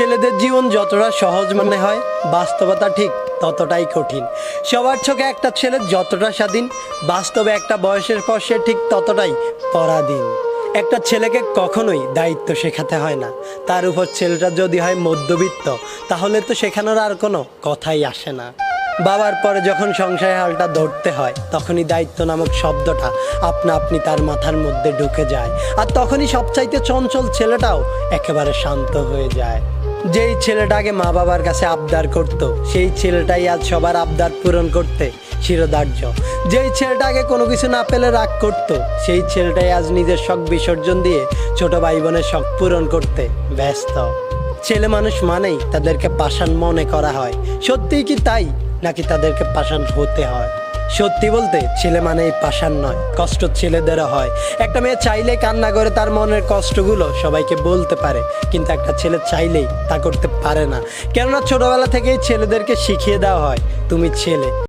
ছেলেদের জীবন যতটা সহজ মনে হয়, বাস্তবতা ঠিক ততটাই কঠিন। সবার চোখে একটা ছেলে যতটা স্বাধীন, বাস্তবে একটা বয়সের পর সে ঠিক ততটাই পরাধীন। একটা ছেলেকে কখনোই দায়িত্ব শেখাতে হয় না। তার উপর ছেলেটা যদি হয় মধ্যবিত্ত, তাহলে তো শেখানোর আর কোনো কথাই আসে না। বাবার পরে যখন সংসারের হালটা ধরতে হয়, তখনই দায়িত্ব নামক শব্দটা আপনা আপনি তার মাথার মধ্যে ঢুকে যায়। আর তখনই সবচাইতে চঞ্চল ছেলেটাও একেবারে শান্ত হয়ে যায়। যেই ছেলেটাকে মা বাবার কাছে আবদার করত, সেই ছেলেটাই আজ সবার আবদার পূরণ করতে শিরোধার্য। যেই ছেলেটাকে কোনো কিছু না পেলে রাগ করত, সেই ছেলেটাই আজ নিজের শখ বিসর্জন দিয়ে ছোট ভাই বোনের শখ পূরণ করতে ব্যস্ত। ছেলে মানুষ মানেই তাদেরকে পাষাণ মনে করা হয়। সত্যিই কি তাই, নাকি তাদেরকে পাষাণ হতে হয়? সত্যি বলতে ছেলে মানেই পাষাণ নয়, কষ্ট ছেলেদেরও হয়। একটা মেয়ে চাইলেই কান্না করে তার মনের কষ্টগুলো সবাইকে বলতে পারে, কিন্তু একটা ছেলে চাইলেই তা করতে পারে না। কেননা ছোটবেলা থেকেই ছেলেদেরকে শিখিয়ে দেওয়া হয়, তুমি ছেলে,